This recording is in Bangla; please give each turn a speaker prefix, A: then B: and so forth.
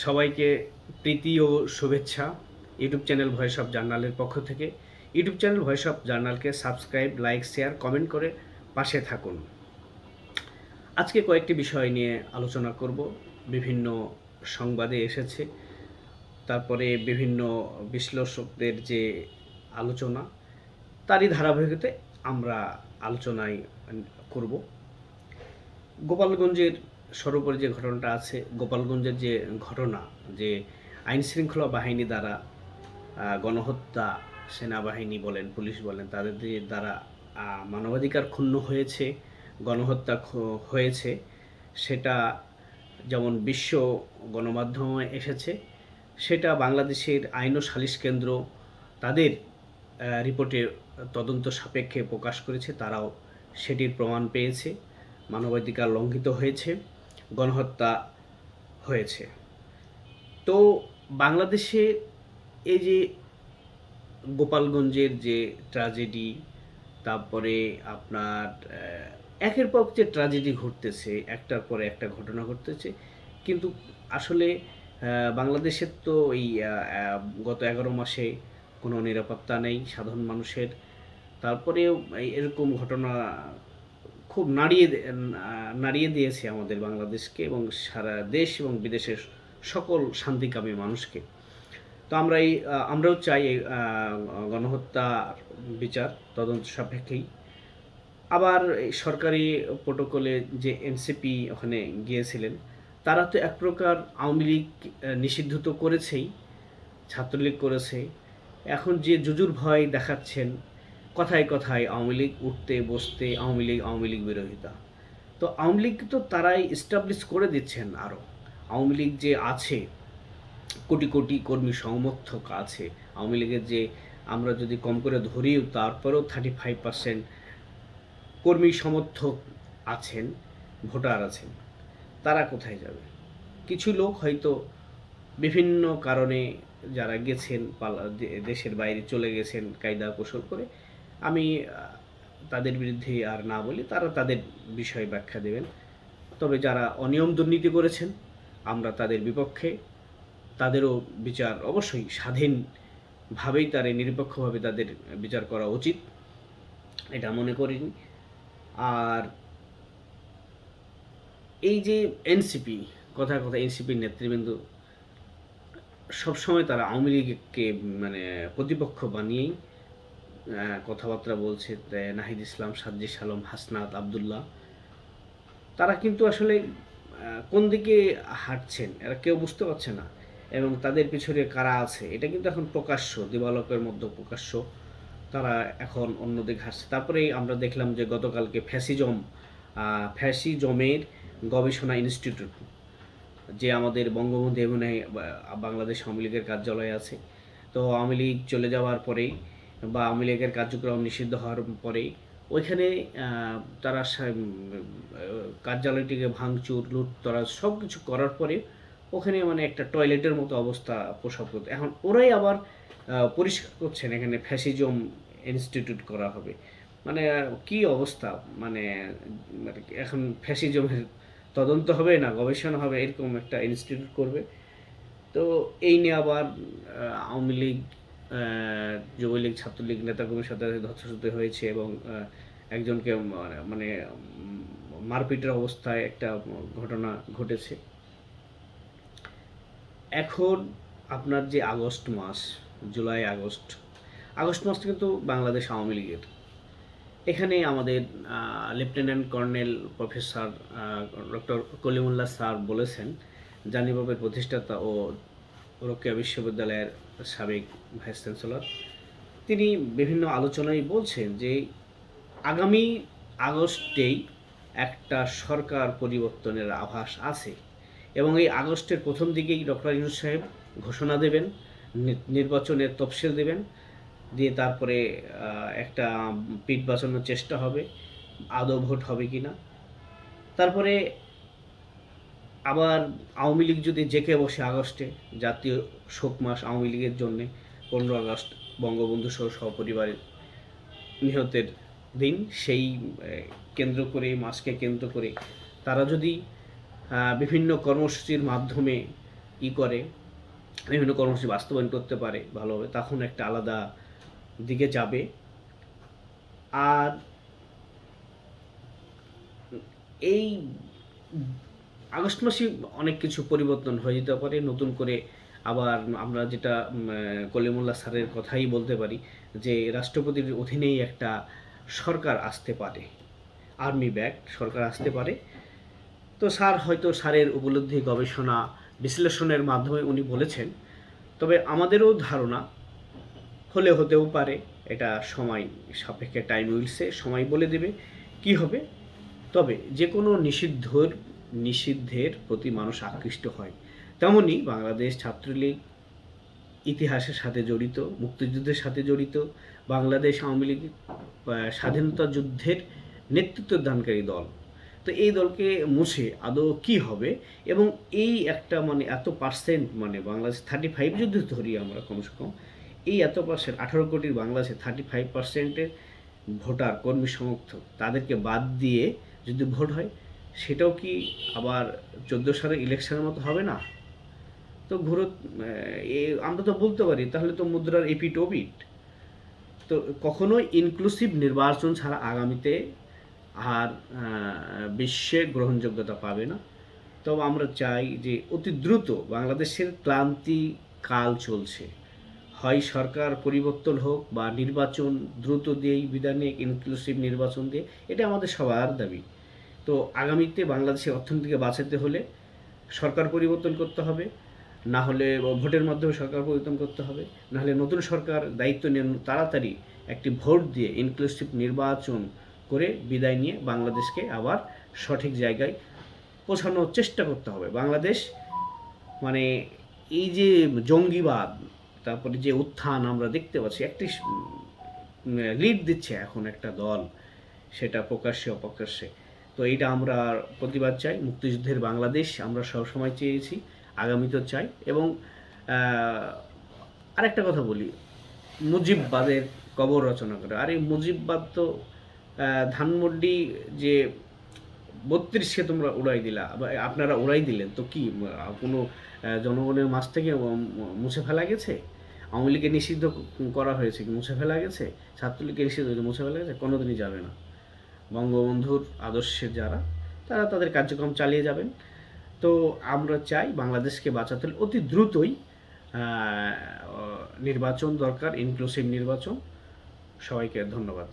A: সবাইকে প্রীতি ও শুভেচ্ছা ইউটিউব চ্যানেল ভয়েস অফ জার্নালের পক্ষ থেকে। ইউটিউব চ্যানেল ভয়েস অফ জার্নালকে সাবস্ক্রাইব, লাইক, শেয়ার, কমেন্ট করে পাশে থাকুন। আজকে কয়েকটি বিষয় নিয়ে আলোচনা করব। বিভিন্ন সংবাদে এসেছে, তারপরে বিভিন্ন বিশ্লেষকদের যে আলোচনা, তারই ধারাবাহিকতায় আমরা আলোচনায় করব। গোপালগঞ্জের সর্বোপরি যে ঘটনাটা আছে, গোপালগঞ্জের যে ঘটনা, যে আইনশৃঙ্খলা বাহিনী দ্বারা গণহত্যা, সেনাবাহিনী বলেন, পুলিশ বলেন, তাদের দ্বারা মানবাধিকার ক্ষুণ্ণ হয়েছে, গণহত্যা হয়েছে, সেটা যেমন বিশ্ব গণমাধ্যমে এসেছে, সেটা বাংলাদেশের আইন ও সালিশ কেন্দ্র তাদের রিপোর্টে তদন্ত সাপেক্ষে প্রকাশ করেছে। তারাও সেটির প্রমাণ পেয়েছে, মানবাধিকার লঙ্ঘিত হয়েছে, গণহত্যা হয়েছে। তো বাংলাদেশে এই যে গোপালগঞ্জের যে ট্র্যাজেডি, তারপরে আপনার একের পর যে ট্র্যাজেডি ঘটতেছে, একটার পরে একটা ঘটনা ঘটতেছে, কিন্তু আসলে বাংলাদেশের তো এই গত 11 মাসে কোনো নিরাপত্তা নেই সাধারণ মানুষের। তারপরেও এরকম ঘটনা খুব নাড়িয়ে দিয়েছে আমাদের বাংলাদেশকে এবং সারা দেশ এবং বিদেশের সকল শান্তিকামী মানুষকে। তো আমরাও চাই এই গণহত্যার বিচার তদন্ত সাপেক্ষেই। আবার এই সরকারি প্রোটোকলে যে এনসিপি ওখানে গিয়েছিলেন, তারা তো এক প্রকার আওয়ামী লীগ নিষিদ্ধ তো করেছেই, ছাত্রলীগ করেছে। এখন যে জুজুর ভয় দেখাচ্ছেন, কথায় কথায় আওয়ামী লীগ উঠতে বসতে, আওয়ামী লীগ বিরোধিতা। তো আওয়ামী লীগ তো তারাই এস্টাবলিশ করে দিচ্ছেন আরও। আওয়ামী লীগ যে আছে, কোটি কোটি কর্মী সমর্থক আছে আওয়ামী লীগের, যে আমরা যদি কম করে ধরিও তারপরেও 35% কর্মী সমর্থক আছেন, ভোটার আছেন। তারা কোথায় যাবে? কিছু লোক হয়তো বিভিন্ন কারণে যারা গেছেন, দেশের বাইরে চলে গেছেন কায়দা কৌশল করে। আমি তাদের বিরুদ্ধে আর না বলি, তারা তাদের বিষয়ে ব্যাখ্যা দেবেন। তবে যারা অনিয়ম দুর্নীতি করেছেন, আমরা তাদের বিপক্ষে। তাদেরও বিচার অবশ্যই স্বাধীনভাবেই, নিরপেক্ষভাবে তাদের বিচার করা উচিত, এটা মনে করিনি। আর এই যে এনসিপি, কথায় কথায় এনসিপির নেতৃবৃন্দ সবসময় তারা আওয়ামী লীগকে মানে প্রতিপক্ষ বানিয়েই কথাবার্তা বলছে। নাহিদ ইসলাম, সাজ্জিদ আলম, হাসনাত আবদুল্লাহ, তারা কিন্তু আসলে কোন দিকে হাঁটছেন এরা কেউ বুঝতে পারছে না, এবং তাদের পিছনে কারা আছে এটা কিন্তু এখন প্রকাশ্য, দিবালোকের মধ্যে প্রকাশ্য। তারা এখন অন্যদিকে হাসছে। তারপরেই আমরা দেখলাম যে গতকালকে ফ্যাসিজমের গবেষণা ইনস্টিটিউট, যে আমাদের বঙ্গবন্ধু এমন বাংলাদেশ আওয়ামী লীগের কার্যালয় আছে, তো আওয়ামী লীগ চলে যাওয়ার পরেই বা আওয়ামী লীগের কার্যক্রম নিষিদ্ধ হওয়ার পরেই ওইখানে তারা কার্যালয়টিকে ভাঙচুর, লুটতরাজ সব কিছু করার পরে ওখানে মানে একটা টয়লেটের মতো অবস্থা প্রসব করতে। এখন ওরাই আবার পরিষ্কার করছেন এখানে ফ্যাসিজম ইনস্টিটিউট করা হবে। মানে কি অবস্থা! মানে এখন ফ্যাসিজমের তদন্ত হবে না গবেষণা হবে, এরকম একটা ইনস্টিটিউট করবে। তো এই নিয়ে আবার আওয়ামী লীগ, যুবলীগ, ছাত্রলীগ নেতাকর্মীর সাথে ধস্তাধস্তি হয়েছে এবং একজনকে মানে মারপিটের অবস্থায় একটা ঘটনা ঘটেছে। এখন আপনার যে আগস্ট মাস, জুলাই আগস্ট মাস কিন্তু বাংলাদেশ আওয়ামী লীগের। এখানে আমাদের lieutenant colonel professor doctor Kalimullah sir বলেছেন, জানিবাবের প্রতিষ্ঠাতা ও রোকেয়া বিশ্ববিদ্যালয়ের সাবেক ভাইস চ্যান্সেলর, তিনি বিভিন্ন আলোচনায় বলছেন যে আগামী আগস্টেই একটা সরকার পরিবর্তনের আভাস আছে, এবং এই আগস্টের প্রথম দিকেই ডক্টর ইউনূস সাহেব ঘোষণা দেবেন, নির্বাচনের তফসিল দেবেন, দিয়ে তারপরে একটা পিঠ বাঁচানোর চেষ্টা হবে, আদৌ ভোট হবে কি না। তারপরে আবার আওয়ামী লীগ যদি জেঁকে বসে আগস্টে, জাতীয় শোক মাস আওয়ামী লীগের জন্যে, 15 আগস্ট বঙ্গবন্ধু সহ সপরিবারের নিহতের দিন, সেই কেন্দ্র করে, মাসকে কেন্দ্র করে তারা যদি বিভিন্ন কর্মসূচির মাধ্যমে করে, বিভিন্ন কর্মসূচি বাস্তবায়ন করতে পারে ভালোভাবে, তখন একটা আলাদা দিকে যাবে। আর এই আগস্ট মাসে অনেক কিছু পরিবর্তন হয়ে যেতে পারে, নতুন করে আবার আমরা যেটা কলিমুল্লাহ স্যারের কথাই বলতে পারি যে রাষ্ট্রপতির অধীনেই একটা সরকার আসতে পারে, আর্মি ব্যাক সরকার আসতে পারে। তো স্যার হয়তো স্যারের উপলব্ধি, গবেষণা, বিশ্লেষণের মাধ্যমে উনি বলেছেন। তবে আমাদেরও ধারণা হতেও পারে, এটা সময় সাপেক্ষে, টাইম উইলসে, সময় বলে দেবে কি হবে। তবে যে কোনো নিষিদ্ধের প্রতি মানুষ আকৃষ্ট হয়। তেমনি বাংলাদেশ ছাত্রলীগ ইতিহাসের সাথে জড়িত, মুক্তিযুদ্ধের সাথে জড়িত। বাংলাদেশ আওয়ামী লীগ স্বাধীনতা যুদ্ধের নেতৃত্ব দানকারী দল। তো এই দলকে মুছে আদৌ কী হবে, এবং এই একটা মানে এত পার্সেন্ট, মানে বাংলাদেশ 35 যদি ধরি আমরা কমসে কম, এই এত পার্সেন্ট 18 কোটির বাংলাদেশে 35%-এর ভোটার, কর্মী সমর্থক, তাদেরকে বাদ দিয়ে যদি ভোট হয়, সেটাও কি আবার 14 সালের ইলেকশনের মতো হবে না? তো আমরা তো বলতে পারি তাহলে তো মুদ্রার এপিঠ ওপিঠ। তো কখনোই ইনক্লুসিভ নির্বাচন ছাড়া আগামীতে আর বিশ্বে গ্রহণযোগ্যতা পাবে না। তবে আমরা চাই যে অতি দ্রুত, বাংলাদেশের ক্লান্তি কাল চলছে, হয় সরকার পরিবর্তন হোক বা নির্বাচন দ্রুত দিয়েই বিধান নিয়ে, ইনক্লুসিভ নির্বাচন দিয়ে, এটা আমাদের সবার দাবি। তো আগামীতে বাংলাদেশের অর্থনীতিকে বাঁচাতে হলে সরকার পরিবর্তন করতে হবে, না হলে ভোটের মাধ্যমে সরকার পরিবর্তন করতে হবে, না হলে নতুন সরকার দায়িত্ব নিয়ে তাড়াতাড়ি একটি ভোট দিয়ে ইনক্লুসিভ নির্বাচন করে বিদায় নিয়ে বাংলাদেশকে আবার সঠিক জায়গায় পৌঁছানোর চেষ্টা করতে হবে। বাংলাদেশ মানে এই যে জঙ্গিবাদ, তারপরে যে উত্থান আমরা দেখতে পাচ্ছি, একটি লিড দিচ্ছে এখন একটা দল, সেটা প্রকাশ্যে অপ্রকাশ্যে। তো এইটা আমরা প্রতিবাদ চাই। মুক্তিযুদ্ধের বাংলাদেশ আমরা সবসময় চেয়েছি, আগামীতেও চাই। এবং আরেকটা কথা বলি, মুজিববাদের কবর রচনা করে। আর এই মুজিববাদ তো ধানমন্ডি যে 32কে তোমরা উড়াই দিলা, বা আপনারা উড়াই দিলেন, তো কি কোনো জনগণের মাঝ থেকে মুছে ফেলা গেছে? আওয়ামী লীগকে নিষিদ্ধ করা হয়েছে, কি মুছে ফেলা গেছে? ছাত্রলীগকে নিষিদ্ধ মুছে ফেলা গেছে? কোনোদিনই যাবে না। বঙ্গবন্ধুর আদর্শের যারা, তারা তাদের কার্যক্রম চালিয়ে যাবেন। তো আমরা চাই বাংলাদেশকে বাঁচাতে হলে অতি দ্রুতই নির্বাচন দরকার, ইনক্লুসিভ নির্বাচন। সবাইকে ধন্যবাদ।